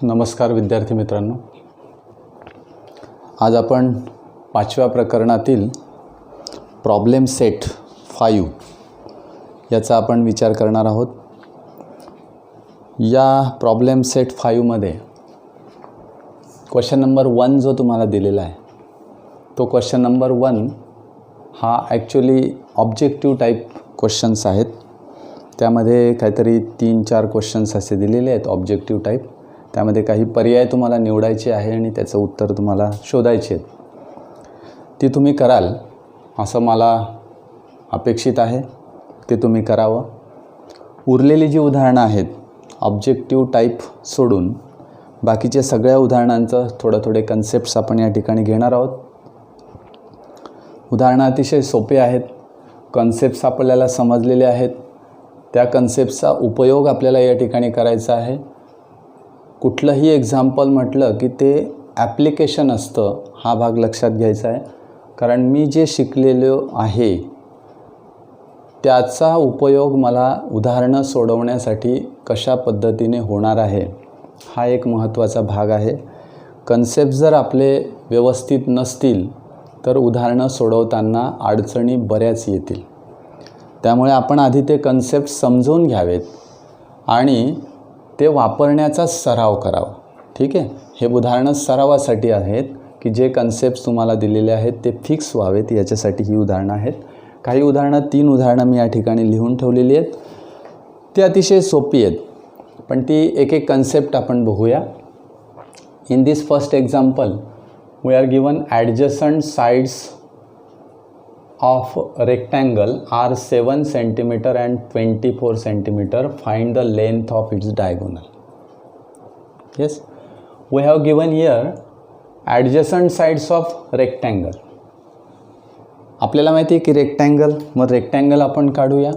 नमस्कार विद्यार्थी मित्रांनो, आज आपण 5व्या प्रकरणातील प्रॉब्लेम सेट 5 याचा आपण विचार करणार आहोत। या प्रॉब्लेम सेट 5 मध्ये क्वेश्चन नंबर 1 जो तुम्हाला दिलेला आहे तो क्वेश्चन नंबर 1 हा ॲक्च्युली ऑब्जेक्टिव्ह टाईप क्वेश्चन्स आहेत। त्यामध्ये काहीतरी 3-4 क्वेश्चन्स असे दिलेले आहेत ऑब्जेक्टिव्ह टाईप। त्यामध्ये काही पर्याय तुम्हाला निवडायचे आहे आणि त्याचं उत्तर तुम्हाला शोधायचे आहे। ती तुम्ही कराल असं मला अपेक्षित आहे, ते तुम्ही करावं। उरलेली जी उदाहरणं आहेत ऑब्जेक्टिव्ह टाईप सोडून बाकीच्या सगळ्या उदाहरणांचं थोडे कन्सेप्ट्स आपण या ठिकाणी घेणार आहोत। उदाहरणं अतिशय सोपे आहेत, कन्सेप्ट्स आपल्याला समजलेले आहेत, त्या कन्सेप्टचा उपयोग आपल्याला या ठिकाणी करायचा आहे। कुठलंही एक्झाम्पल म्हटलं की ते ॲप्लिकेशन असतं, हा भाग लक्षात घ्यायचा आहे। कारण मी जे शिकलेलो आहे त्याचा उपयोग मला उदाहरणं सोडवण्यासाठी कशा पद्धतीने होणार आहे हा एक महत्त्वाचा भाग आहे। कन्सेप्ट जर आपले व्यवस्थित नसतील तर उदाहरणं सोडवताना अडचणी बऱ्याच येतील। त्यामुळे आपण आधी ते कन्सेप्ट समजून घ्यावेत आणि ते वापरण्याचा सराव करावा। ठीक आहे, हे उदाहरणं सरावासाठी आहेत की जे कन्सेप्ट तुम्हाला दिलेले आहेत ते फिक्स व्हावेत, याच्यासाठी ही उदाहरणं आहेत। काही उदाहरणं 3 उदाहरणं मी या ठिकाणी लिहून ठेवलेली आहेत, ती अतिशय सोपी आहेत, पण ती एक कन्सेप्ट आपण बघूया। In this first example we are given adjacent sides of rectangle are 7 cm and 24 cm. Find the length of its diagonal. Yes, we have given here adjacent sides of rectangle. आपल्याला माहिती आहे की rectangle, मग rectangle आपण काढूया।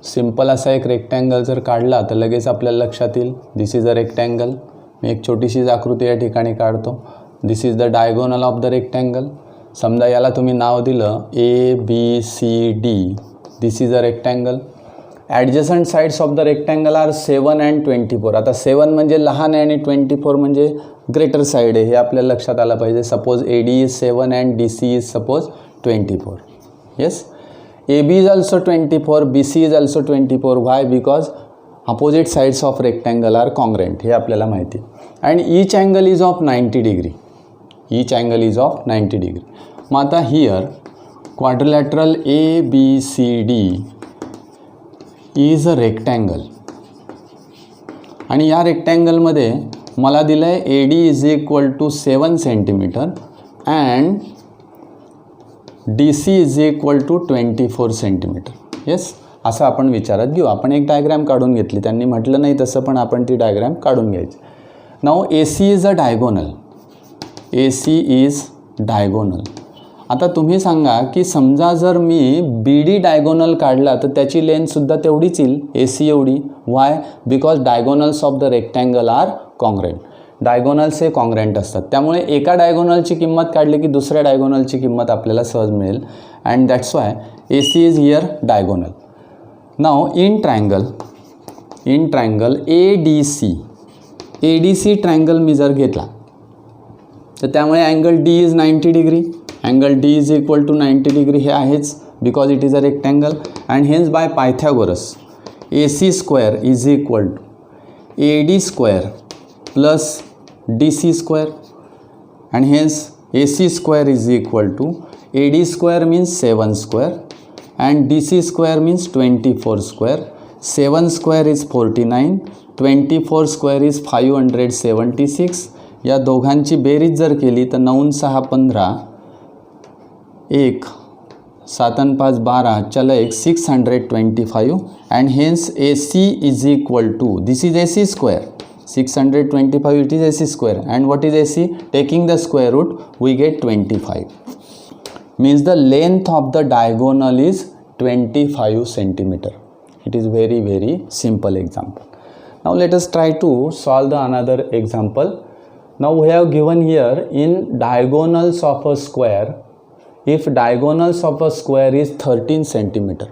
Simple असा एक rectangle जर काढला तर लगेच आपल्याला लक्षात येईल दिस इज अ रेक्टँगल। मी एक छोटीशी आकृती या ठिकाणी काढतो। This is the diagonal of the rectangle. समजा याला तुम्ही नाव दिलं ABCD, this is a rectangle. Adjacent sides of the rectangle are 7 and 24। आता 7 म्हणजे लहान आहे आणि 24 म्हणजे ग्रेटर साईड आहे, हे आपल्याला लक्षात आलं पाहिजे। Suppose AD is 7 and DC is suppose 24. Yes, AB is also 24, BC is also 24. Why? Because opposite sides of rectangle are congruent, हे आपल्याला माहिती आहे। And each angle is of 90 degree, each angle is of 90 degree. मग आता here quadrilateral ABCD is a rectangle आणि या रेक्टँगलमध्ये मला दिलं आहे AD is equal to 7 centimetre and DC is equal to 24 centimetre. Yes, असं आपण विचारात घेऊ। आपण एक डायग्रॅम काढून घेतली, त्यांनी म्हटलं नाही तसं, पण आपण ती डायग्रॅम काढून घ्यायची। Now AC is a diagonal, AC is diagonal. आता तुम्ही सांगा की समजा जर मी BD डायगोनल काढला तर त्याची लेंथसुद्धा तेवढीच येईल, AC एवढी। Why? Because diagonals of the rectangle are congruent. Diagonals हे कॉन्ग्रेंट असतात, त्यामुळे एका डायगोनलची किंमत काढली की दुसऱ्या डायगोनलची किंमत आपल्याला सहज मिळेल। And that's why AC is here diagonal. नाव इन ट्रायंगल ADC ट्रायंगल मी जर घेतला तर त्यामुळे angle D is 90 degree, angle D is equal to 90 degree हे आहेच because it is a rectangle. And hence by Pythagoras AC square is equal to AD square plus DC square and hence AC square is equal to AD square means 7 square and DC square means 24 square. 7 square is 49, 24 square is 576। या दोघांची बेरीज जर केली तर 9 6 15, 1 7 5 12, चला 625 and hence AC is equal to, this is AC square, 625 it is AC square and what is AC? Taking the square root we get 25, means the length of the diagonal is 25 centimetre. It is very simple example. Now let us try to solve the another example. Now we have given here in diagonals of a square, if diagonals of a square is 13 centimeter,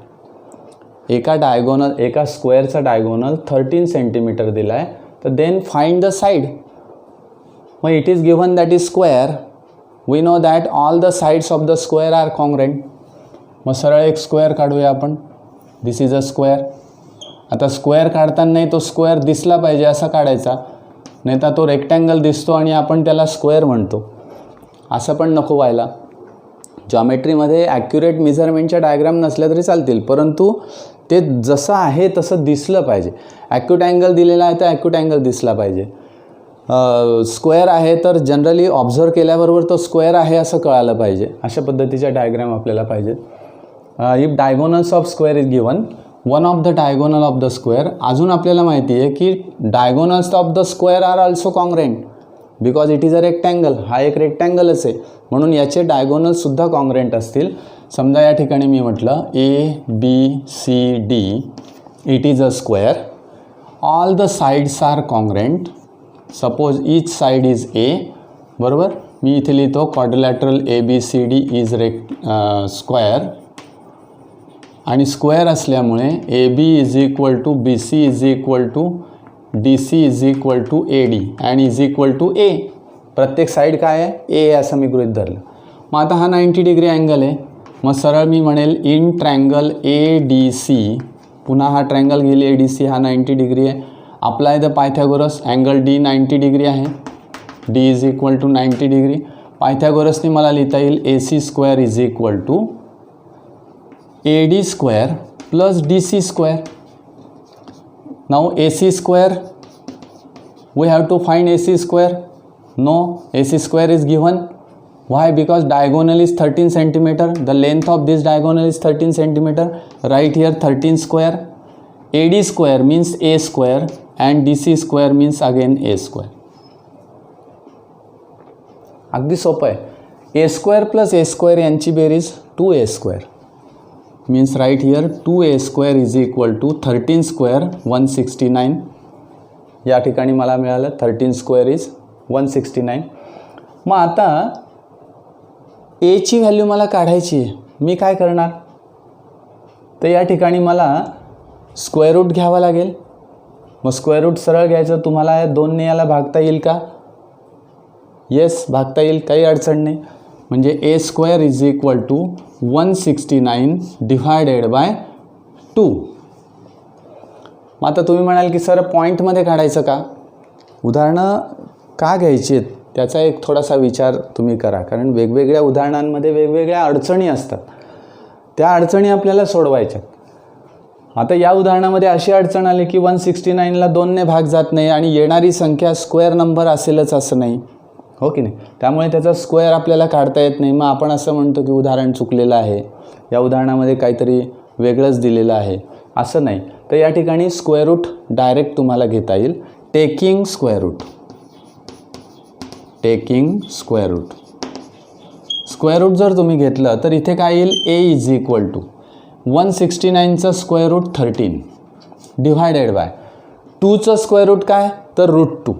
एका स्क्वेअरचा diagonal 13 centimetre दिला आहे, तर then find the side, मग it is given that is square. We know that all the sides of the square are congruent. मग सरळ एक square काढूया आपण. This is a square. आता स्क्वेअर काढताना तो स्क्वेअर दिसला पाहिजे असा काढायचा, नाही तर तो रेक्टँगल दिसतो आणि आपण त्याला स्क्वेअर म्हणतो. असं पण नको व्हायला. जॉमेट्रीमध्ये ॲक्युरेट मेजरमेंटच्या डायग्राम नसल्या तरी चालतील, परंतु ते जसं आहे तसं दिसलं पाहिजे. ॲक्यूट अँगल दिलेला आहे तर ॲक्यूट अँगल दिसला पाहिजे. स्क्वेअर आहे तर जनरली ऑब्झर्व केल्याबरोबर तो स्क्वेअर आहे असं कळालं पाहिजे. अशा पद्धतीच्या डायग्राम आपल्याला पाहिजेत. If diagonals of square is given, one of the diagonal of the square. अजून आपल्याला माहिती आहे की diagonals of the square are also congruent because it is a rectangle. हा एक रेक्टँगलच आहे म्हणून याचे डायगोनल्ससुद्धा कॉन्ग्रेंट असतील. समजा या ठिकाणी मी म्हटलं ABCD it is a square. All the sides are congruent. Suppose each side is A. बरोबर. मी इथे लिहितो क्वाड्रिलॅटरल ABCD इज स्क्वेअर. आणि स्क्वेअर असल्यामुळे AB is equal to BC is equal to DC is equal to AD and is equal to A. प्रत्येक side काय आहे? A असं मी गृहीत धरलं. मग आता हा 90 डिग्री अँगल आहे. मग सरळ मी म्हणेल इन ट्रँगल ADC. पुन्हा हा ट्रँगल घेईल ADC. हा 90 डिग्री आहे. Apply the Pythagoras. Angle D 90 degree आहे. D is equal to 90 degree. पायथागोरसने मला लिहिता येईल AC square is equal to AD square plus DC square. Now AC square, we have to find AC square. No, AC square is given. Why? Because diagonal is 13 centimeter. The length of this diagonal is 13 centimeter. Right here 13 square. AD square means A square and DC square means again A square. अगदी सोपं आहे. A square plus A square यांची बेरीज 2A square. Means right here 2A square is equal to 13 square 169. या ठिकाणी मला मिळालं 13 square is 169. मग आता A ची व्हॅल्यू मला काढायची आहे. मी काय करणार? तर या ठिकाणी मला स्क्वेअर रूट घ्यावा लागेल. मग स्क्वेअर रूट सरळ घ्यायचं. तुम्हाला 2ने याला भागता येईल का? येस, भागता येईल, काही अडचण नाही. म्हणजे A square is equal to 169 divided by 2. मग आता तुम्ही म्हणाल की सर पॉईंटमध्ये काढायचं का? उदाहरणं का घ्यायची आहेत त्याचा एक थोडासा विचार तुम्ही करा. कारण वेगवेगळ्या उदाहरणांमध्ये वेगवेगळ्या अडचणी असतात. त्या अडचणी आपल्याला सोडवायच्या. आता या उदाहरणामध्ये अशी अडचण आली की 169ला 2ने भाग जात नाही आणि येणारी संख्या स्क्वेअर नंबर असेलच असं नाही, हो की नाही. त्यामुळे त्याचा स्क्वेअर आपल्याला काढता येत नाही. मग आपण असं म्हणतो की उदाहरण चुकलेलं आहे, या उदाहरणामध्ये काहीतरी वेगळंच दिलेलं आहे. असं नाही. तर या ठिकाणी स्क्वेअर रूट डायरेक्ट तुम्हाला घेता येईल. Taking square root. Taking square root. Square root जर तुम्ही घेतलं तर इथे काय येईल? A इज इक्वल टू 169चं स्क्वेअर रूट 13 डिवायडेड बाय 2चं स्क्वेअर रूट काय? तर √2.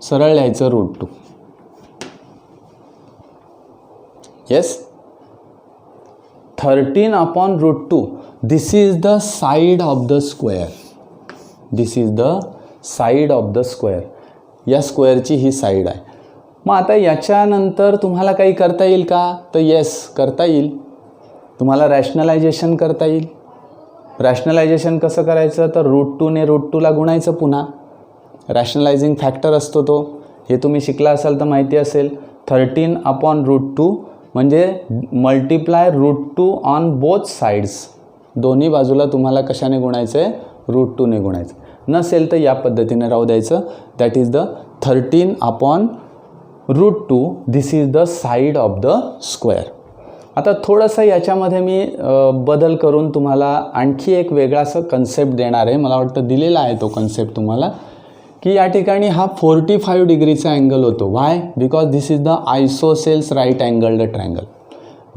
सरळ लिहायचं √2. Yes, 13 upon √2. This is the side of the square. This is the side of the square. या स्क्वेअरची ही साईड आहे. मग आता याच्यानंतर तुम्हाला काही करता येईल का? तर येस, करता येईल. तुम्हाला रॅशनलायझेशन करता येईल. रॅशनलायझेशन कसं करायचं? तर √2ने √2ला गुणायचं. पुन्हा रॅशनलायझिंग फॅक्टर असतो तो. हे तुम्ही शिकला असाल तर माहिती असेल. 13 अपॉन √2 म्हणजे मल्टिप्लाय √2 ऑन बोथ साइड्स. दोन्ही बाजूला तुम्हाला कशाने गुणायचं आहे? √2ने गुणायचं. नसेल तर या पद्धतीने राहू द्यायचं. That is the 13 upon √2. This is the side of the square. आता थोडंसं याच्यामध्ये मी बदल करून तुम्हाला आणखी एक वेगळा असं कन्सेप्ट देणार आहे. मला वाटतं दिलेला आहे तो कन्सेप्ट तुम्हाला, की या ठिकाणी हा 45 डिग्रीचा अँगल होतो. Why? Because this is the isosceles right angled triangle.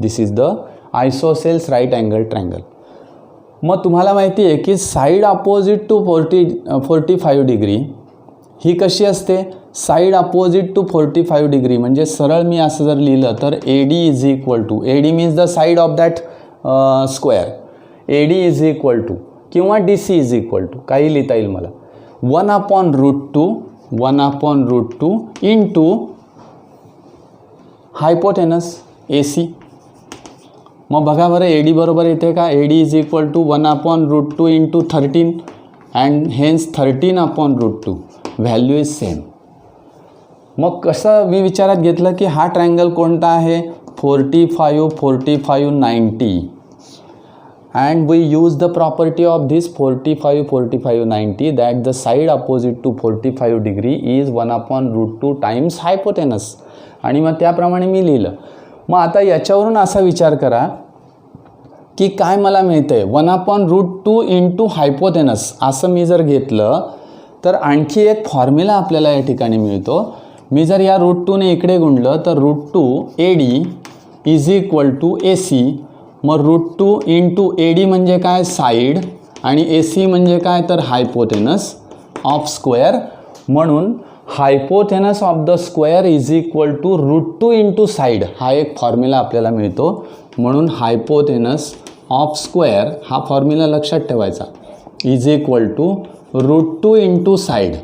This is the isosceles right angle triangle. मग तुम्हाला माहिती आहे की साईड अपोजिट टू 45 डिग्री ही कशी असते? साईड अपोजिट टू 45 डिग्री म्हणजे सरळ मी असं जर लिहिलं तर AD is equal to, AD means the side of that square. AD is equal to किंवा DC इज इक्वल टू काही लिहिता येईल मला 1 अपॉन √2 1/√2 इंटू हायपोटेनस AC. मग बघा बरं AD बरोबर येते का. AD is equal to 1/√2 into 13 and hence 13/√2. Value is same. मग कसं मी विचारात घेतलं की हा ट्रायंगल कोणता आहे. 45, 45, 90. And we use the property of this 45, 45, 90 that the side opposite to 45 degree is 1/√2 times hypotenuse. आणि मग त्याप्रमाणे मी लिहिलं. मग आता याच्यावरून असा विचार करा की काय मला मिळतं आहे. 1/√2 इंटू हायपोटेनस असं मी जर घेतलं तर आणखी एक फॉर्म्युला आपल्याला या ठिकाणी मिळतो. मी जर या √2ने इकडे गुणलं तर √2 AD is equal to AC. मग √2 इंटू AD म्हणजे काय साईड आणि AC म्हणजे काय तर हायपोटेनस ऑफ स्क्वेअर. म्हणून hypotenuse of the square is equal to √2 into side हा एक फॉर्म्युला आपल्याला मिळतो. म्हणून हायपोथेनस ऑफ स्क्वेअर हा फॉर्म्युला लक्षात ठेवायचा. Is equal to √2 into side.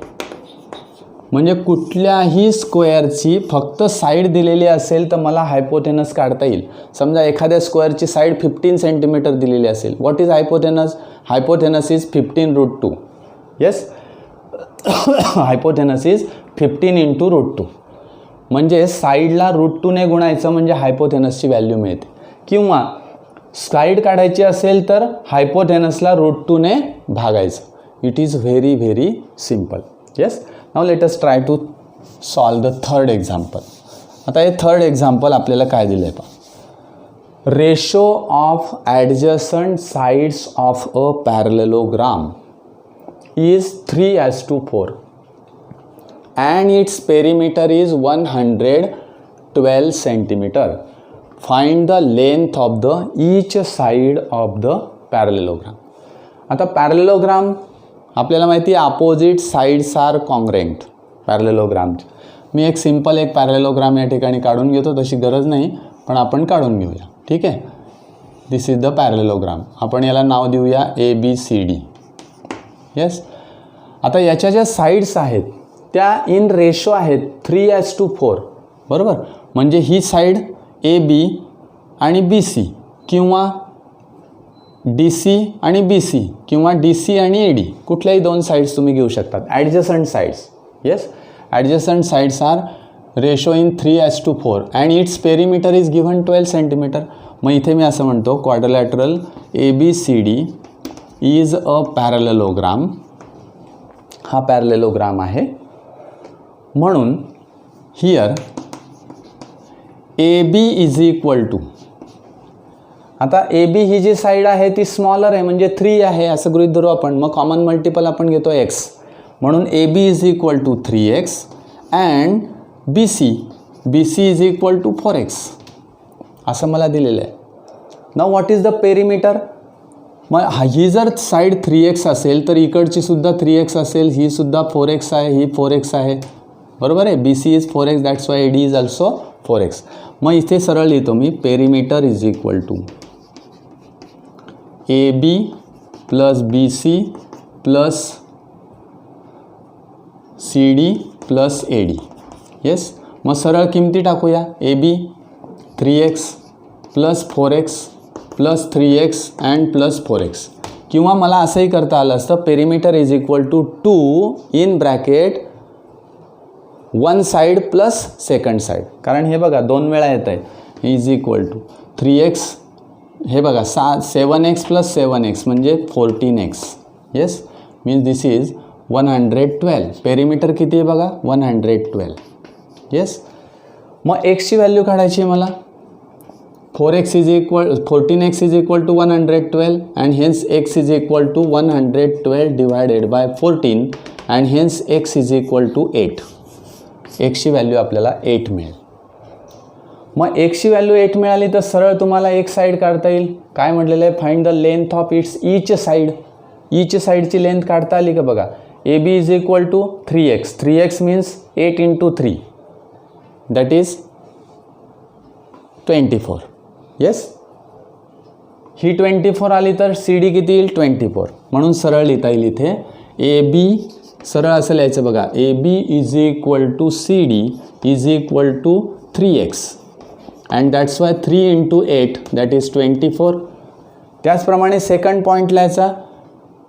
म्हणजे कुठल्याही स्क्वेअरची फक्त साईड दिलेली असेल तर मला हायपोथेनस काढता येईल. समजा एखाद्या स्क्वेअरची साईड 15 सेंटीमीटर दिलेली असेल. What is hypotenuse. Hypotenuse is 15√2. Yes, hypotenuse is 15 into √2. म्हणजे साईडला √2ने गुणायचं म्हणजे हायपोथेनसची व्हॅल्यू मिळते. किंवा साईड काढायची असेल तर हायपोथेनसला √2ने भागायचं. It is very very simple. Yes. Now let us try to solve the third example. आता हे थर्ड एक्झाम्पल आपल्याला काय दिलं आहे पहा. Ratio of adjacent sides of a parallelogram is 3:4 and its perimeter is 112 centimeter. Find the length of the each side of the parallelogram. आता parallelogram आपल्याला माहिती आहे अपोजिट साइड्स आर कॉन्ग्रेंट पॅरलेलोग्रामचे. मी एक सिंपल एक पॅरलेलोग्राम या ठिकाणी काढून घेतो. तशी गरज नाही पण आपण काढून घेऊया. ठीक आहे. दिस इज द पॅरलेलोग्राम. आपण याला नाव देऊया ABCD. येस. आता याच्या ज्या साईड्स आहेत त्या इन रेशो आहेत 3:4. बरोबर. म्हणजे ही साईड AB आणि BC किंवा DC आणि BC किंवा DC आणि AD कुठल्याही दोन साईड्स तुम्ही घेऊ शकतात. Adjacent sides. Yes. Adjacent sides are ratio in 3:4 and its perimeter is given 12 centimetre. मग इथे मी असं म्हणतो quadrilateral ABCD is a parallelogram. हा पॅरलेलोग्राम आहे. म्हणून here AB is equal to. आता AB ही जी साईड आहे ती स्मॉलर आहे म्हणजे 3 आहे असं गृहीत धरू आपण. मग कॉमन मल्टिपल आपण घेतो x. म्हणून AB is equal to 3x and BC is equal to 4x असं मला दिलेलं आहे. Now what is the perimeter. मग ही जर साईड 3x असेल तर इकडची सुद्धा 3x असेल. ही सुद्धा 4x आहे. ही 4x आहे. बरोबर आहे. BC is 4x that's why AD is also 4x. मग इथे सरळ लिहितो मी perimeter is equal to AB plus BC plus CD plus AD. Yes. मग सरळ किमती टाकूया. AB 3x plus 4x plus 3x and plus 4x. किंवा मला असंही करता आलं असतं perimeter is equal to 2 in bracket 1 side plus second side. कारण हे बघा 2 वेळा येत आहे. इज इक्वल टू 3x हे बघा 7x प्लस 7x म्हणजे 14x. Yes. Means this is 112. Perimeter किती आहे बघा 112. येस. मग एक्सची व्हॅल्यू काढायची आहे मला. 14x is equal to 112 and hence x is equal to 112 divided by 14 and hence x is equal to 8. x ची व्हॅल्यू आपल्याला 8 मिळेल. मग x ची व्हॅल्यू 8 मिळाली तर सरळ तुम्हाला एक साईड काढता येईल. काय म्हटलेलं आहे find the length of each side. Each साईडची लेंथ काढता आली का बघा. AB is equal to 3x. 3x means 8 into 3 that is 24. Yes. ही 24 आली तर CD किती येईल 24. म्हणून सरळ लिहिता येईल इथे AB सरळ असं लिहायचं बघा, A B is equal to C D is equal to 3x and that's why 3 × 8 that is 24. त्याचप्रमाणे सेकंड पॉईंट लिहायचा,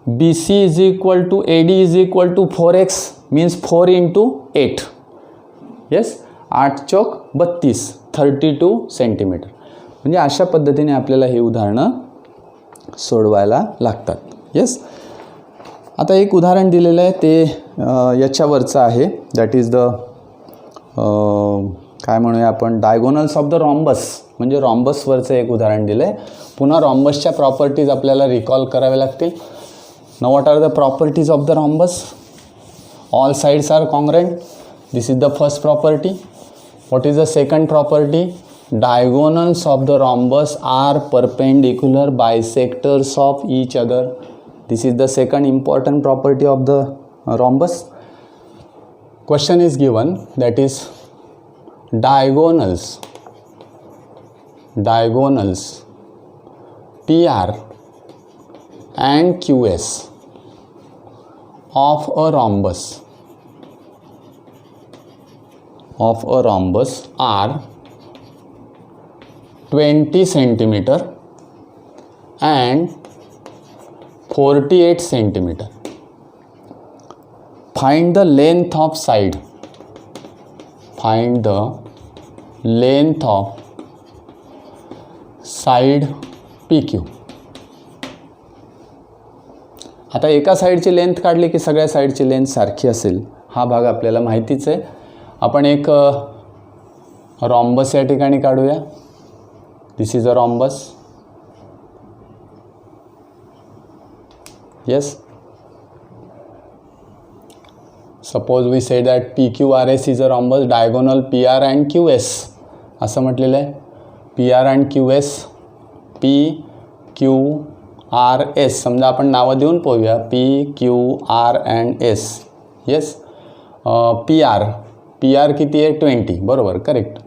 B C is equal to A D is equal to 4x means 4 × 8. Yes, 8 चौक 32, 32 centimetre. म्हणजे अशा पद्धतीने आपल्याला हे उदाहरणं सोडवायला लागतात. येस, आता एक उदाहरण दिलेलं आहे ते याच्यावरचं आहे, दॅट इज द काय म्हणूया आपण, डायगोनल्स ऑफ द रॉम्बस, म्हणजे रॉम्बसवरचं एक उदाहरण दिलं आहे. पुन्हा रॉम्बसच्या प्रॉपर्टीज आपल्याला रिकॉल कराव्या लागतील. Now what are the properties of the rhombus? All sides are congruent. This is the first property. What is the second property? Diagonals of the rhombus are perpendicular bisectors of each other. This is the second important property of the rhombus. Question is given, that is diagonals PR and QS of a rhombus are 20 centimeter and 48 centimeter. Find the length of side. Find the length of side PQ. आता एका साईडची length काढली की सगळ्या साईडची length सारखी असेल, हा भाग आपल्याला माहितीच आहे. आपण एक रॉम्बस या ठिकाणी काढूया. This is a rhombus. Yes, suppose we say that PQRS is a rhombus, diagonal PR and QS असं म्हटलेलं आहे. PR and QS, PQRS समजा आपण नावं देऊन पाहूया, PQR and S. Yes, PR किती आहे? 20, बरोबर, correct.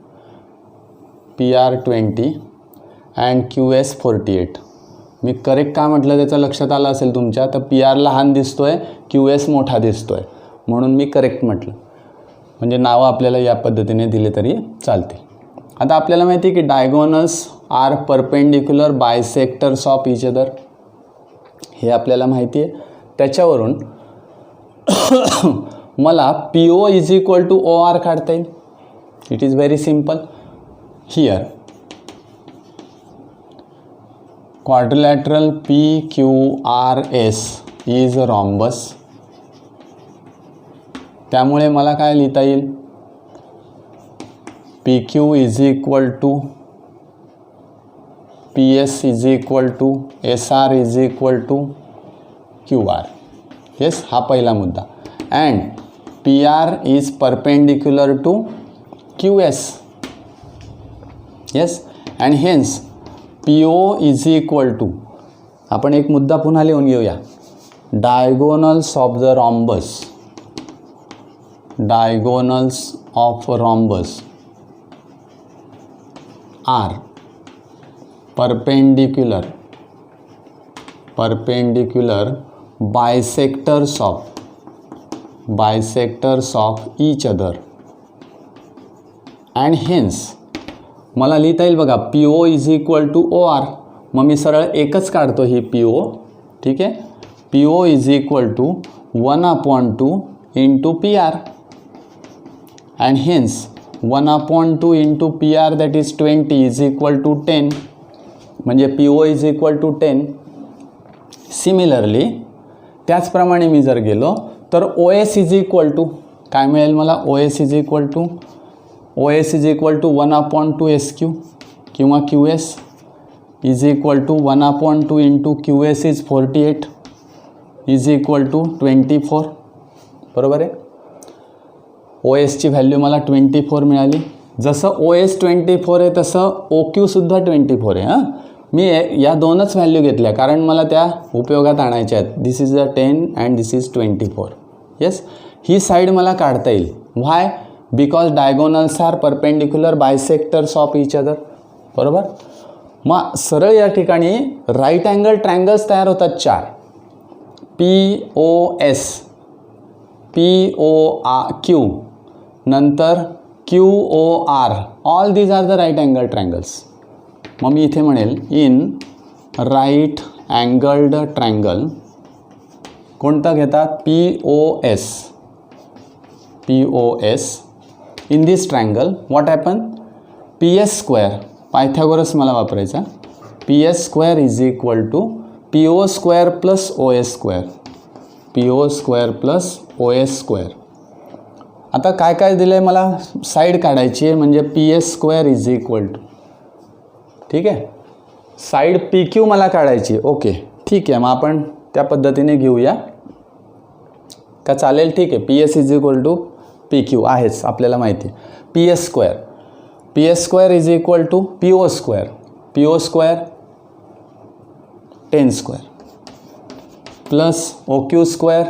PR 20 and QS 48. Me correct का म्हटलं त्याचं लक्षात आलं असेल तुमच्या. तर PR लहान दिसतोय, QS मोठा दिसतोय, म्हणून मी करेक्ट म्हटलं. म्हणजे नावं आपल्याला या पद्धतीने दिले तरी चालते. आता आपल्याला माहिती आहे की diagonals are perpendicular bisectors of each other, हे आपल्याला माहिती आहे. त्याच्यावरून मला PO is equal to OR काढता येईल. It is very simple. Here quadrilateral PQRS is a rhombus. त्यामुळे मला काय लिहिता येईल? PQ is equal to PS is equal to SR is equal to QR. Yes, हा पहिला मुद्दा. And PR is perpendicular to QS. Yes, and hence PO is equal to, आपण एक मुद्दा पुन्हा लिहून घेऊया, diagonals of the rhombus. Diagonals of rhombus are perpendicular bisectors of each other. And hence मला लिहिता येईल बघा, PO is equal to OR. मग मी सरळ एकच काढतो ही PO. ठीक आहे, PO is equal to 1/2 into PR. And hence 1/2 into PR that is 20 is equal to 10. म्हणजे PO is equal to 10. Similarly त्याचप्रमाणे मी जर गेलो तर OS इज इक्वल टू काय मिळेल मला? OS is equal to 1/2 SQ किंवा QS is equal to 1/2 into QS is 48 is equal to 24. बरोबर आहे. OSची व्हॅल्यू मला 24 मिळाली. जसं OS 24 आहे तसं OQसुद्धा 24 आहे. हां, मी या दोनच व्हॅल्यू घेतल्या कारण मला त्या उपयोगात आणायच्या आहेत. This is the 10 and this is 24. Yes, ही साईड मला काढता येईल. Why? Because diagonals are perpendicular bisectors of each other. बरोबर. मग सरळ या ठिकाणी राईट अँगल ट्रायंगल्स तयार होतात 4. POS POQ, नंतर QOR, all these are the right angle triangles. मग मी इथे म्हणेल इन राईट अँगल्ड ट्रायंगल कोणता घेतात? POS. In this triangle what happen? PS square, Pythagoras मला वापरायचा. PS square is equal to PO square plus OS square. PO square plus OS square. आता काय काय दिलं आहे मला? साईड काढायची आहे, म्हणजे PS square is equal to, ठीक आहे, साईड PQ मला काढायची. ओके ठीक आहे, मग आपण त्या पद्धतीने घेऊया का? चालेल, ठीक आहे. PS is equal to PQ आहेच, आपल्याला माहिती आहे. PS square is equal to PO square. PO square 10 square plus OS square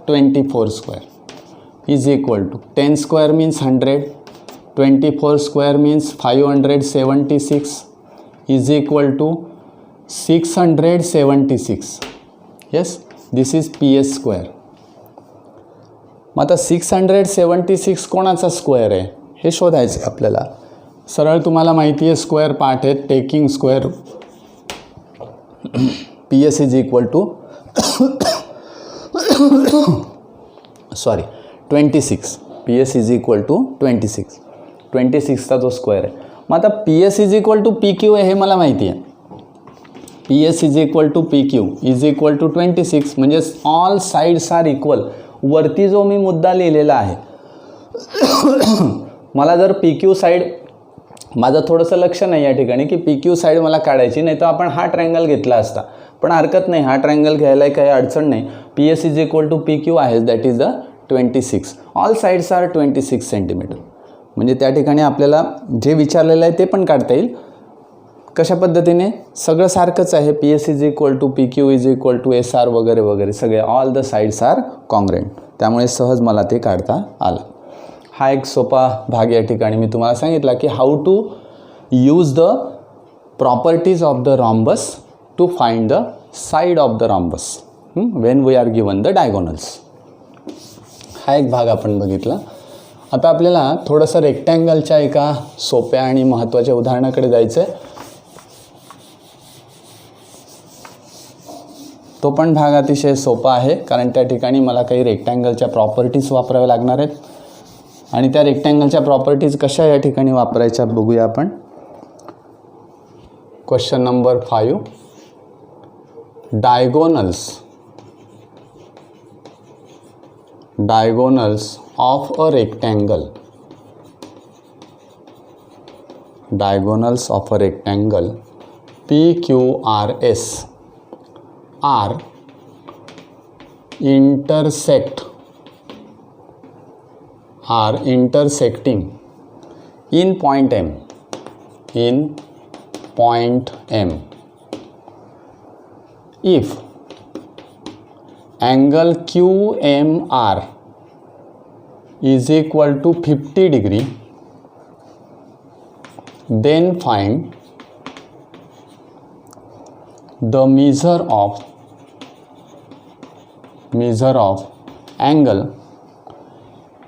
24 square is equal to 10 square means 100, 24 square means 576 is equal to 676. Yes, this is PS square. मग आता 676 कोणाचा square आहे हे शोधायचं आहे आपल्याला. सरळ तुम्हाला माहिती आहे स्क्वेअर पार्ट आहे. Taking square PS is equal to 26. PS is equal to 26चा जो स्क्वेअर आहे. मग आता PS is equal to PQ आहे हे मला माहिती आहे. PS is equal to PQ is equal to 26, म्हणजे ऑल साईड्स आर इक्वल. वरती जो मी मुद्दा लिहिलेला आहे, मला जर PQ साईड, माझं थोडंसं लक्ष नाही या ठिकाणी की PQ साईड मला काढायची, नाही तर आपण हा ट्रायंगल घेतला असता. पण हरकत नाही, हा ट्रायंगल घ्यायला काही अडचण नाही. PS is equal to PQ आहे, that is the 26. All sides are 26 centimetre. म्हणजे त्या ठिकाणी आपल्याला जे विचारलेलं आहे ते पण काढता येईल. कशा पद्धतीने? सगळं सारखंच आहे. PS is equal to PQ is equal to SR वगैरे वगैरे सगळे, all the sides are congruent. त्यामुळे सहज मला ते काढता आलं. हा एक सोपा भाग या ठिकाणी मी तुम्हाला सांगितला की how to use the properties of the rhombus to find the side of the rhombus when we are given the diagonals. हा एक भाग आपण बघितला. आता आपल्याला थोडंसं रेक्टँगलच्या एका सोप्या आणि महत्त्वाच्या उदाहरणाकडे जायचं आहे. तो पण भाग अतिशय सोपा आहे, कारण त्या ठिकाणी मला काही रेक्टँगलच्या प्रॉपर्टीज वापराव्या लागणार आहेत. आणि त्या रेक्टँगलच्या प्रॉपर्टीज कशा या ठिकाणी वापरायच्या बघूया आपण. Question number 5. Diagonals of a rectangle. Diagonals of a rectangle PQRS are intersecting in point M. If angle QMR is equal to 50 degree, then find the measure of angle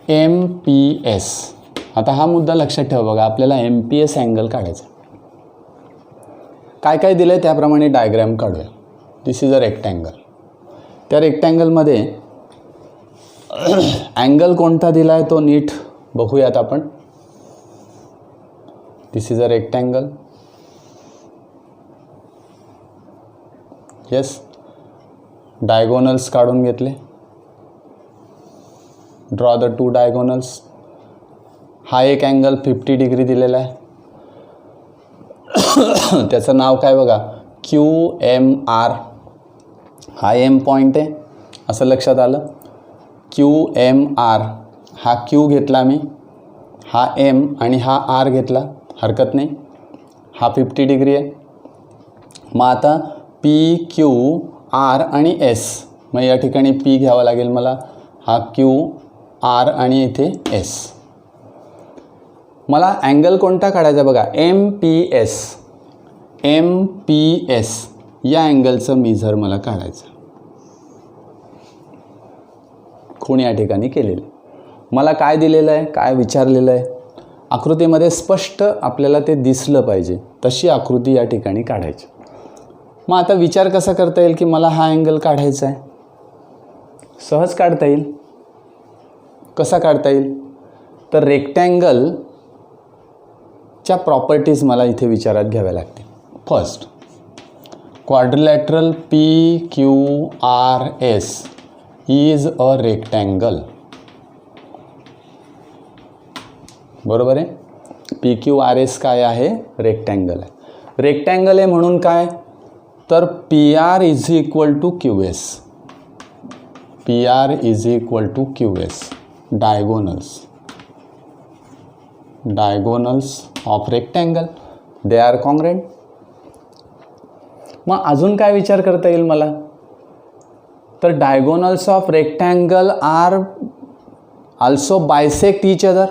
MPS. आता हा मुद्दा लक्षात ठेवा बघा, आपल्याला MPS अँगल काढायचा. काय काय दिलं आहे त्याप्रमाणे डायग्रॅम काढूया. This is a rectangle. त्या रेक्टँगलमध्ये अँगल कोणता दिला आहे तो नीट बघूयात आपण. This is a rectangle. Yes, diagonals काढून घेतले. Draw the 2 diagonals. हा एक अँगल 50 डिग्री दिलेला आहे. त्याचं नाव काय बघा, QMR. हा M पॉईंट आहे असं लक्षात आलं. QMR, हा Q घेतला मी, हा M आणि हा R घेतला, हरकत नाही. हा 50 डिग्री आहे. मग आता PQR आणि S, मग या ठिकाणी P घ्यावा लागेल मला. हा QR आणि इथे S. मला अँगल कोणता काढायचा बघा, MPS या अँगलचं मेजर मला काढायचं. खूण या ठिकाणी केलेली. मला काय दिलेलं आहे, काय विचारलेलं आहे, आकृतीमध्ये स्पष्ट आपल्याला ते दिसलं पाहिजे तशी आकृती या ठिकाणी काढायची. मग आता विचार कसा करता येईल की मला हा अँगल काढायचा आहे? सहज काढता येईल. कसा काढता येईल? तर रेक्टँगलच्या प्रॉपर्टीज मला इथे विचारात घ्याव्या लागतील. First, quadrilateral PQRS is a rectangle. बरोबर आहे. PQRS काय आहे? रेक्टँगल आहे. रेक्टँगल आहे म्हणून काय? तर PR is equal to QS. PR is equal to QS. Diagonals of rectangle, they are congruent. मग अजून काय विचार करता येईल मला? तर diagonals of rectangle are also bisect each other.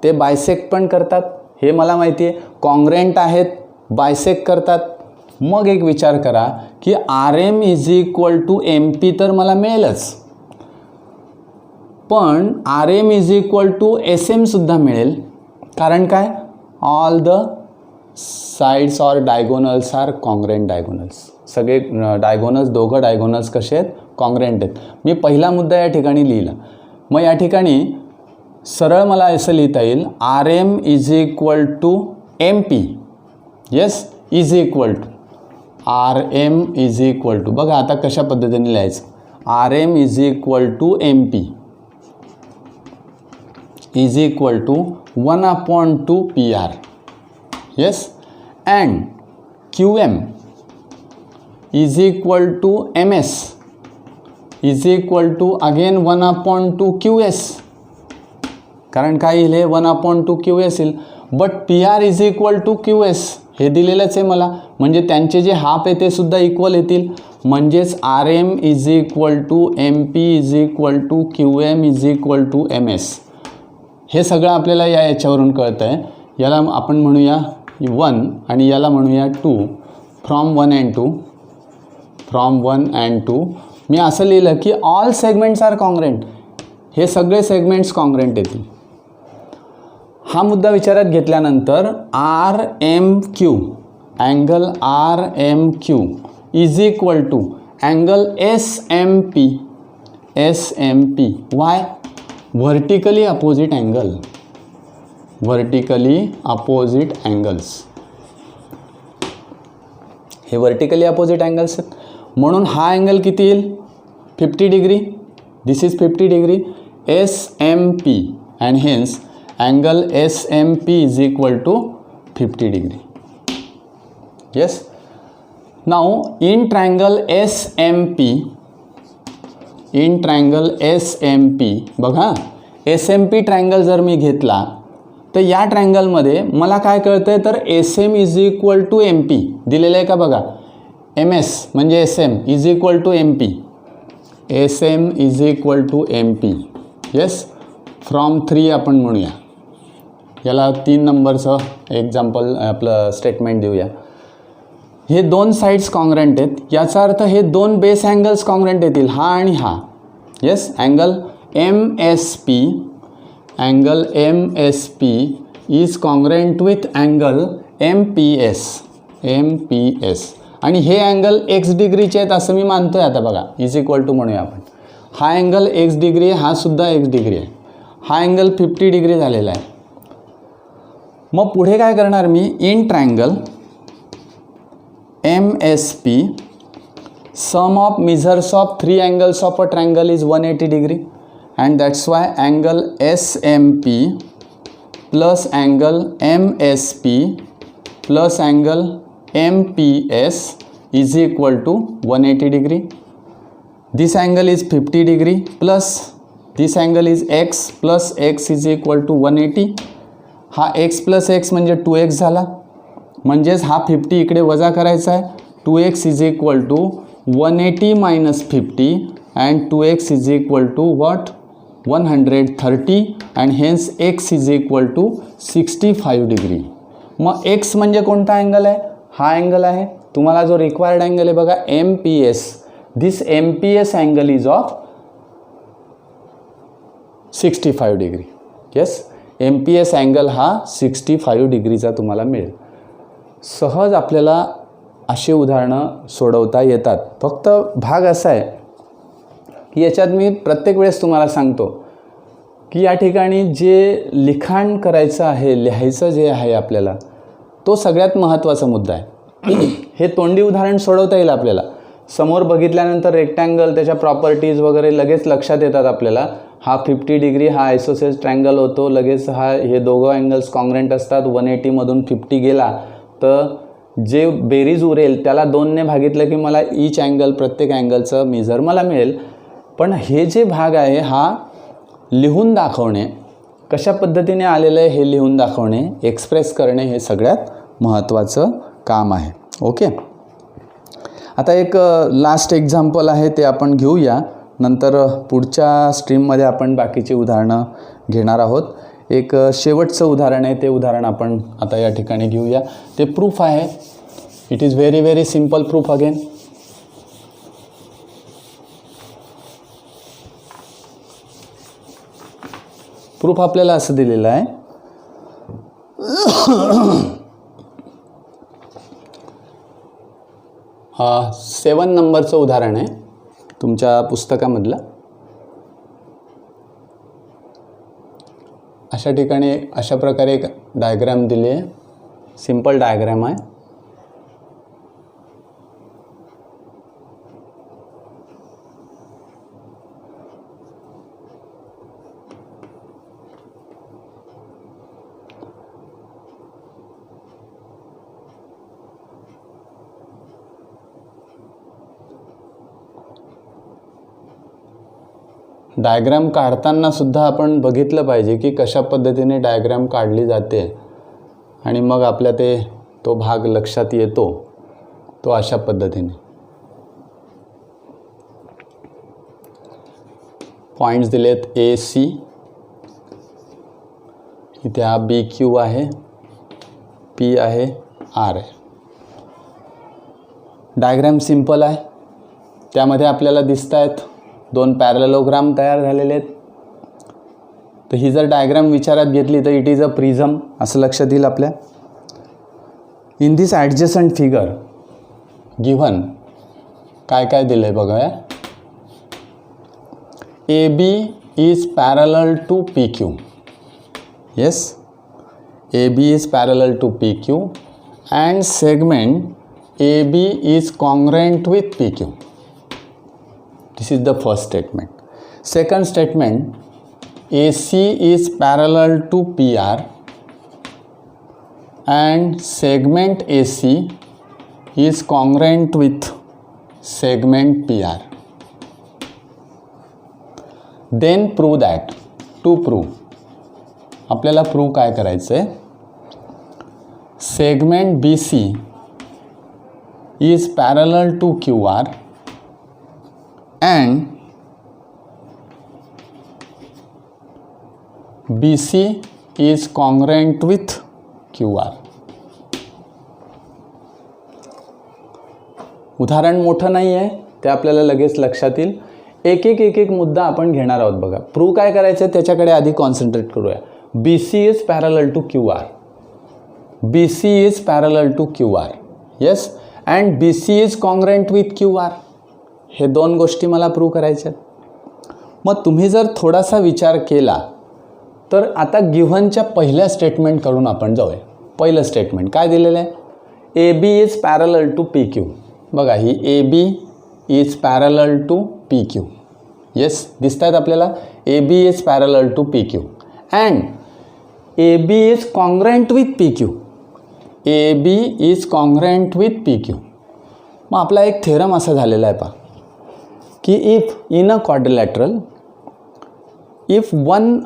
ते बायसेक्ट पण करतात, हे मला माहिती आहे. कॉन्ग्रेंट आहेत, बायसेक्ट करतात. मग एक विचार करा की RM is equal to MP तर मला मिळेलच, पण RM is equal to SM सुद्धा मिळेल. कारण काय? ऑल द साइड्स और डायगोनल्स आर कॉन्ग्रेंट डायगोनल्स. सगळे डायगोनल्स, दोघं डायगोनल्स कसे आहेत? कॉन्ग्रेंट आहेत. मी पहिला मुद्दा या ठिकाणी लिहिला. मग या ठिकाणी सरळ मला असं लिहिता येईल, RM is equal to MP. Yes, is equal to RM is equal to, बघा आता कशा पद्धतीने लिहायचं. RM is equal to MP is equal to 1/2 PR. yes, and QM is equal to MS is equal to again 1/2 QS. कारण काय येईल? 1/2 QS येईल. But PR is equal to QS हे दिलेलंच आहे मला, म्हणजे त्यांचे जे हाफ आहे ते सुद्धा इक्वल येतील. म्हणजेच RM is equal to MP is equal to QM is equal to MS. हे सगळं आपल्याला याच्यावरून कळतं आहे. याला आपण म्हणूया 1 आणि याला म्हणूया 2. फ्रॉम 1 अँड 2 मी असं लिहिलं की ऑल सेगमेंट्स आर कॉन्ग्रेंट. हे सगळे सेगमेंट्स कॉन्ग्रेंट येतील. हा मुद्दा विचारात घेतल्यानंतर RMQ, angle RMQ is equal to angle SMP. Why? Vertically opposite angle. Vertically opposite angles, हे व्हर्टिकली अपोजिट अँगल्स आहेत. म्हणून हा अँगल किती येईल? 50 degree. This is 50 degree. SMP and hence angle SMP is equal to 50 degree. Yes. Now in triangle SMP, बघा SMP triangle जर मी घेतला तर या ट्रायंगलमध्ये मला काय कळतं आहे? तर SM is equal to MP दिलेलं आहे का? बघा MS म्हणजे SM is equal to MP. SM is equal to MP. Yes. From 3 आपण म्हणूया. याला 3 नंबरचं एक्झाम्पल आपलं स्टेटमेंट देऊया. हे दोन साइड्स कॉन्ग्रेंट आहेत, याचा अर्थ हे दोन बेस अँगल्स कॉन्ग्रेंट येतील, हा आणि हा. Yes. Angle MSP is congruent with angle MPS. आणि हे अँगल x डिग्रीचे आहेत असं मी मानतोय. आता बघा इज इक्वल टू म्हणूया आपण. हा अँगल x डिग्री आहे, हा सुद्धा x डिग्री आहे. हा अँगल 50 डिग्री झालेला आहे. मग पुढे काय करणार मी? In triangle MSP sum of measures of 3 angles of a triangle is 180 degree, and that's why angle SMP plus angle MSP plus angle MPS is equal to 180 degree. This angle is 50 degree plus this angle is x plus x is equal to 180. हा x plus x म्हणजे 2x झाला. म्हणजेच हा 50 इकडे वजा करायचा आहे. 2x is equal to 180 minus 50 and 2x is equal to what? 130 and hence x is equal to 65 degree. मग x म्हणजे कोणता अँगल आहे? हा अँगल आहे. तुम्हाला जो रिक्वायर्ड अँगल आहे बघा MPS. This MPS angle is of 65 degree. Yes, MPS angle हा 65 डिग्रीचा तुम्हाला मिळेल. सहज आपल्याला अशी उदाहरणं सोडवता येतात. फक्त भाग असा आहे की याच्यात मी प्रत्येक वेळेस तुम्हाला सांगतो की या ठिकाणी जे लिखाण करायचं आहे, लिहायचं जे आहे आपल्याला, तो सगळ्यात महत्त्वाचा मुद्दा आहे. हे तोंडी उदाहरण सोडवता येईल आपल्याला. समोर बघितल्यानंतर रेक्टँगल, त्याच्या प्रॉपर्टीज वगैरे लगेच लक्षात येतात आपल्याला. हा 50 डिग्री हा आयसोसेल्स ट्रायंगल होतो, लगेच हे दोघं अँगल्स कॉन्ग्रंट असतात. 180मधून 50 गेला तर जे बेरीज उरेल त्याला 2ने भागितलं की मला ईच अँगल, प्रत्येक अँगलचं मेजर मला मिळेल. पण हे जे भाग आहे हा लिहून दाखवणे, कशा पद्धतीने आलेलं आहे हे लिहून दाखवणे, एक्सप्रेस करणे, हे सगळ्यात महत्त्वाचं काम आहे. ओके, आता एक लास्ट एक्झाम्पल आहे ते आपण घेऊया. नंतर पुढच्या स्ट्रीममध्ये आपण बाकीची उदाहरणं घेणार आहोत. एक शेवटचं उदाहरण आहे, ते उदाहरण आपण आता या ठिकाणी घेऊया. ते प्रूफ आहे. It is very very simple proof again. Proof आपल्याला असं दिलेलं आहे. 7 नंबरचं उदाहरण आहे तुमच्या पुस्तकामधलं. अशा ठिकाणी अशा प्रकारे एक डायग्राम दिली आहे. सिंपल डायग्राम आहे. डायग्राम काढताना सुद्धा आपण बघितलं पाहिजे की कशा पद्धतीने डायग्राम काढली जाते आणि मग आपल्या तो भाग लक्षात येतो तो अशा पद्धतीने. पॉईंट्स दिलेत AC, इथे हा BQ आहे, P आहे, R आहे. डायग्राम सिंपल आहे. त्यामध्ये आपल्याला दिसत आहेत 2 पॅरलेलोग्राम तयार झालेले आहेत. तर ही जर डायग्राम विचारात घेतली तर इट इज अ प्रिझम असं लक्षात येईल आपल्या. In this adjacent figure given काय काय दिलं आहे बघा. AB is parallel to PQ. Yes, AB is parallel to PQ and segment AB is congruent with PQ. This is the first statement. Second statement, AC is parallel to PR and segment AC is congruent with segment PR. Then prove that. To prove, आपल्याला prove काय करायचं आहे. segment BC is parallel to QR and BC is congruent with QR. उदाहरण मोठं नाही आहे, ते आपल्याला लगेच लक्षात येईल. एक एक मुद्दा आपण घेणार आहोत. बघा, प्रूव्ह काय करायचं आहे त्याच्याकडे आधी कॉन्सन्ट्रेट करूया. BC is parallel to QR. BC is parallel to QR. Yes, and BC is congruent with QR. हे 2 गोष्टी मला प्रूव्ह करायच्या आहेत. मग तुम्ही जर थोडासा विचार केला तर आता गिव्हनच्या पहिल्या स्टेटमेंटकडून आपण जाऊया. पहिलं स्टेटमेंट काय दिलेलं आहे. AB is parallel to PQ. बघा, ही AB is parallel to PQ. Yes, दिसत आहेत आपल्याला. AB is parallel to PQ and AB is congruent with PQ. AB is congruent with PQ. मग आपला एक थेरम असा झालेला आहे पहा की if in a quadrilateral, if one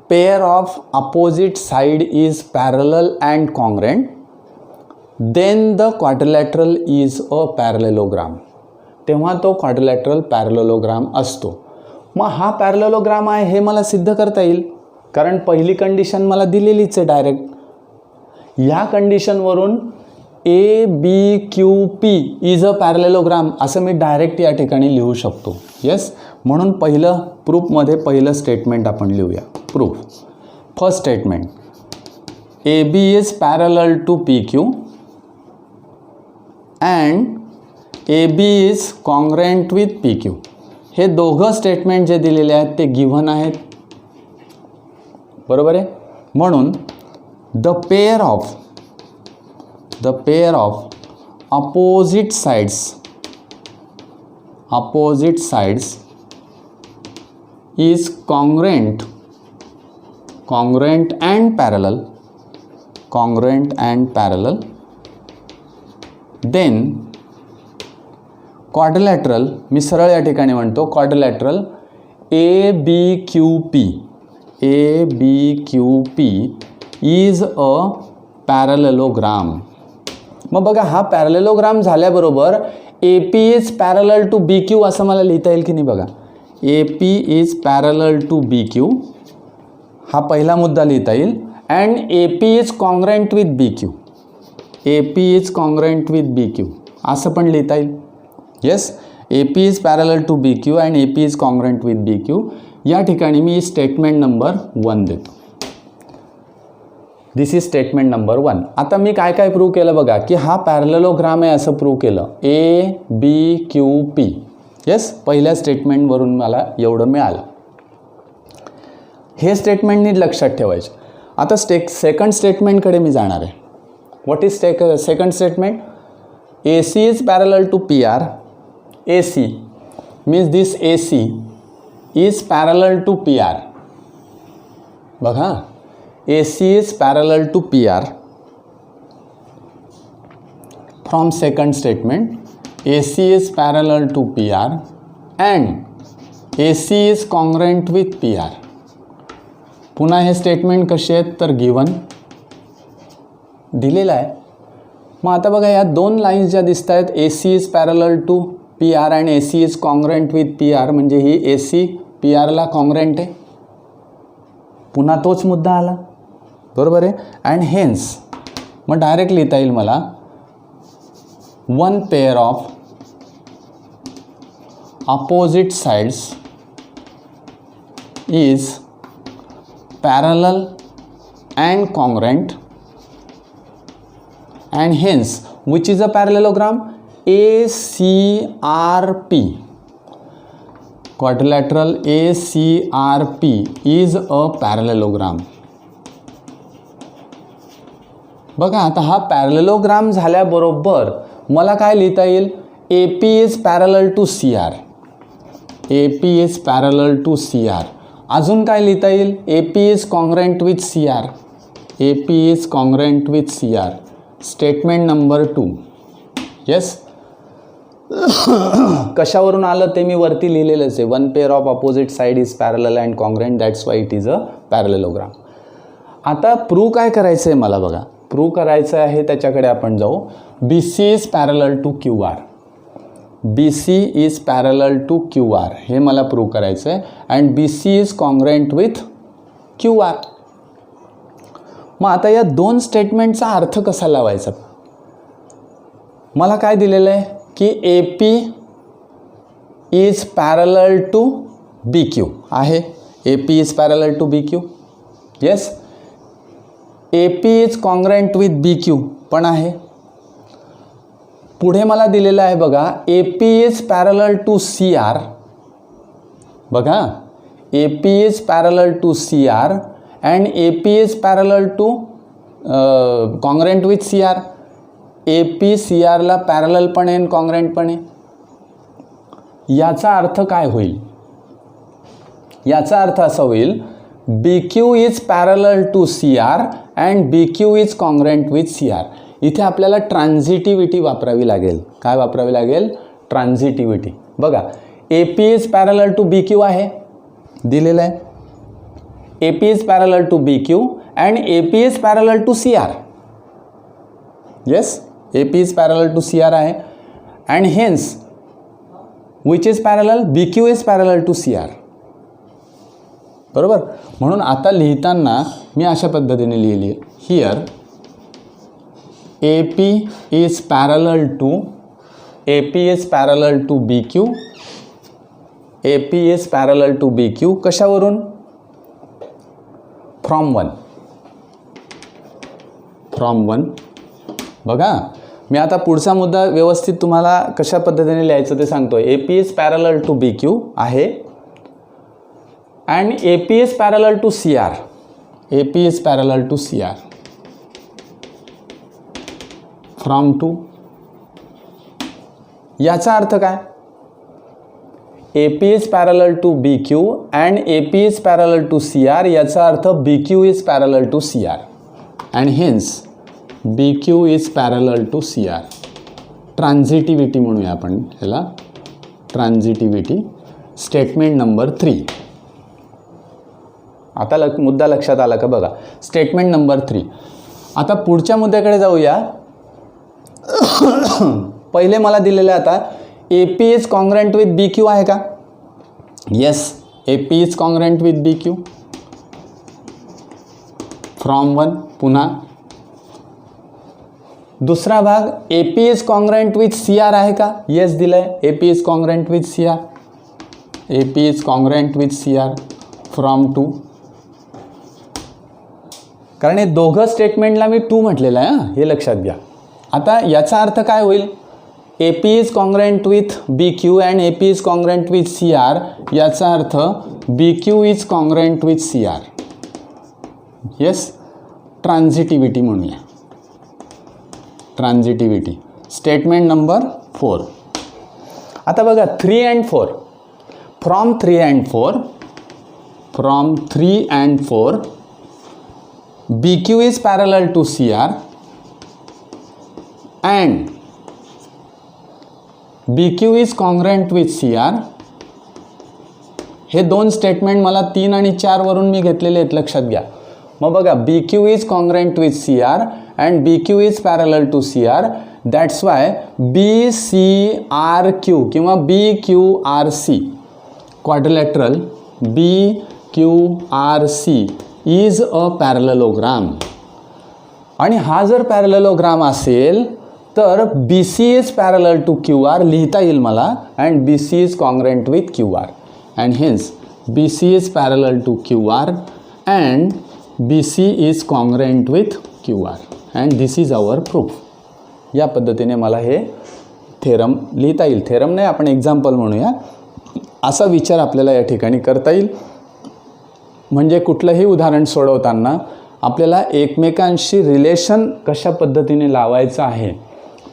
pair of opposite side is parallel and congruent, then the quadrilateral is a parallelogram. तेव्हा तो क्वाड्रिलॅटरल पॅरलेलोग्राम असतो. मग हा पॅरलेलोग्राम आहे हे मला सिद्ध करता येईल, कारण पहिली कंडिशन मला दिलेलीच आहे डायरेक्ट. या कंडिशनवरून ABQP इज अ पॅरलेलोग्राम असं मी डायरेक्ट या ठिकाणी लिहू शकतो. येस, म्हणून पहिलं प्रूफमध्ये पहिलं स्टेटमेंट आपण लिहूया. Proof first statement, A B is parallel to P Q and A B is congruent with P Q. हे दोघं स्टेटमेंट जे दिलेले आहेत ते गिव्हन आहेत, बरोबर आहे. म्हणून the pair of opposite sides is congruent and parallel, then quadrilateral, मी सरळ या ठिकाणी म्हणतो quadrilateral ABQP is a parallelogram. मग बघा, हा पॅरलेलोग्राम झाल्याबरोबर A P is parallel to B Q असं मला लिहिता येईल की नाही. बघा, A P is parallel to B Q हा पहिला मुद्दा लिहिता येईल. And A P is congruent with B Q, A P is congruent with B Q असं पण लिहिता येईल. Yes, A P is parallel to B Q and A P is congruent with B Q. या ठिकाणी मी statement number 1 देतो. दिस is statement number 1. आता मी काय काय प्रूव्ह केलं बघा, की हा पॅरलेलोग्राम आहे असं प्रूव्ह केलं, A B Q P. Yes, पहिल्या स्टेटमेंटवरून मला एवढं मिळालं. हे स्टेटमेंट नीट लक्षात ठेवायचे. आता सेकंड स्टेटमेंटकडे मी जाणार आहे. What is second statement? A C is parallel to P R. A C means this A C is parallel to P R. बघा, AC is parallel to PR. From second statement, AC is parallel to PR and AC is congruent with PR. पुन्हा हे statement कसे आहेत तर given दिलेलं आहे. मग आता बघा, या दोन लाईन्स ज्या दिसत आहेत, AC is parallel to PR and AC is congruent with PR, म्हणजे ही AC PRला कॉन्ग्रँट आहे. पुन्हा तोच मुद्दा आला, बरोबर आहे. अँड हेन्स मग डायरेक्ट लिहिता येईल मला, one pair of opposite sides is parallel and congruent and hence which is a parallelogram? ACRP. Quadrilateral ACRP is a parallelogram. बघा, आता हा पॅरलेलोग्राम झाल्याबरोबर मला काय लिहिता येईल? A P is parallel to C R. A P is parallel to C R. अजून काय लिहिता येईल? A P is congruent with C R. A P is congruent with C R. Statement number 2. Yes, कशावरून आलं ते मी वरती लिहिलेलंच आहे. One pair of opposite side is parallel and congruent, that's why it is a parallelogram. आता prove काय करायचं आहे मला? बघा, प्रूव्ह करायचं आहे त्याच्याकडे आपण जाऊ. B C is parallel to Q R. B C is parallel to Q R हे मला प्रूव्ह करायचं आहे. And B C is congruent with Q R. मग आता या दोन स्टेटमेंटचा अर्थ कसा लावायचा? मला काय दिलेलं आहे की A P is parallel to B Q आहे. A P is parallel to B Q. Yes, A P is congruent with B Q पण आहे. पुढे मला दिलेलं आहे बघा, A P is parallel to C R. बघा, A P is parallel to C R and A P is parallel to congruent with C R. A P C आरला parallel पण आहे, कॉन्ग्रँट पण आहे. याचा अर्थ काय होईल? याचा अर्थ असा होईल, B Q is parallel to C R and B Q is congruent with C R. इथे आपल्याला ट्रान्झिटिव्हिटी वापरावी लागेल. काय वापरावी लागेल? ट्रान्झिटिव्हिटी. बघा, A P is parallel to B Q आहे, दिलेलं आहे. A P is parallel to B Q and A P is parallel to C R. Yes, A P is parallel to C R आहे. And hence which is parallel? B Q is parallel to C R. बरोबर. म्हणून आता लिहिताना मी अशा पद्धतीने लिहिली आहे. Here A P is parallel to B Q. AP is parallel to BQ कशावरून? From one. बघा मी आता पुढचा मुद्दा व्यवस्थित तुम्हाला कशा पद्धतीने लिहायचं ते सांगतोय. AP is parallel to BQ आहे and AP is parallel to CR. AP is parallel to CR from two. याचा अर्थ काय? AP is parallel to BQ and AP is parallel to CR. याचा अर्थ BQ is parallel to CR and hence BQ is parallel to CR. Transitivity म्हणूया आपण ह्याला, transitivity. Statement number 3. आता मुद्दा लक्षात आला का? बघा स्टेटमेंट नंबर 3. आता पुढच्या मुद्द्याकडे जाऊया. पहिले मला दिलेलं आता AP is congruent with BQ आहे का? Yes, AP is congruent with BQ from one. पुन्हा दुसरा भाग AP is congruent with CR आहे का? येस दिलंय. AP is congruent with CR. AP is congruent with CR from two. कारण हे दोघं स्टेटमेंटला मी 2 म्हटलेलं आहे हां, हे लक्षात घ्या. आता याचा अर्थ काय होईल? AP is congruent with BQ and AP is congruent with CR. याचा अर्थ BQ is congruent with CR. Yes, transitivity म्हणूया. ट्रान्झिटिव्हिटी. Statement number 4. आता बघा 3 and 4. From 3 and 4 BQ is parallel to CR and BQ is congruent with CR. हे दोन statement मला 3 आणि 4 वरून मी घेतलेले आहेत, लक्षात घ्या. मग बघा BQ is congruent with CR and BQ is parallel to CR. That's why BCRQ किंवा BQRC quadrilateral BQRC is a parallelogram. आणि हा जर पॅरलेलोग्राम असेल तर BC is parallel to QR लिहिता येईल मला. And BC is congruent with QR and hence BC is parallel to QR and BC is congruent with QR and this is our proof. या पद्धतीने मला हे थेरम लिहिता येईल. थेरम नाही, आपण एक्झाम्पल म्हणूया. असा विचार आपल्याला या ठिकाणी करता येईल. म्हणजे कुठलंही उदाहरण सोडवताना आपल्याला एकमेकांशी रिलेशन कशा पद्धतीने लावायचं आहे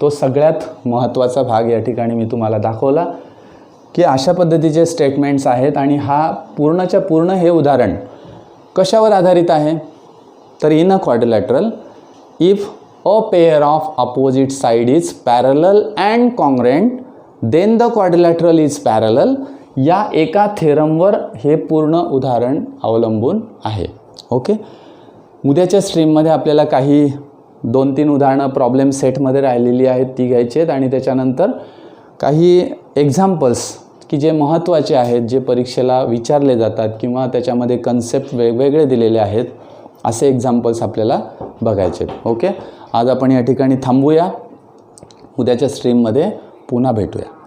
तो सगळ्यात महत्त्वाचा भाग या ठिकाणी मी तुम्हाला दाखवला की अशा पद्धतीचे स्टेटमेंट्स आहेत. आणि हा पूर्णच्या पूर्ण हे उदाहरण कशावर आधारित आहे? तर in a quadrilateral if a pair of opposite side is parallel and congruent then the quadrilateral is parallel. या एका थेरमवर हे पूर्ण उदाहरण अवलंबून आहे. ओके, उद्याच्या स्ट्रीममध्ये आपल्याला काही 2-3 उदाहरणं प्रॉब्लेम सेटमध्ये राहिलेली आहेत ती घ्यायची आहेत. आणि त्याच्यानंतर काही एक्झाम्पल्स की जे महत्त्वाचे आहेत, जे परीक्षेला विचारले जातात किंवा त्याच्यामध्ये कन्सेप्ट वेगवेगळे दिलेले आहेत, असे एक्झाम्पल्स आपल्याला बघायचे आहेत. ओके, आज आपण या ठिकाणी थांबूया. उद्याच्या स्ट्रीममध्ये पुन्हा भेटूया.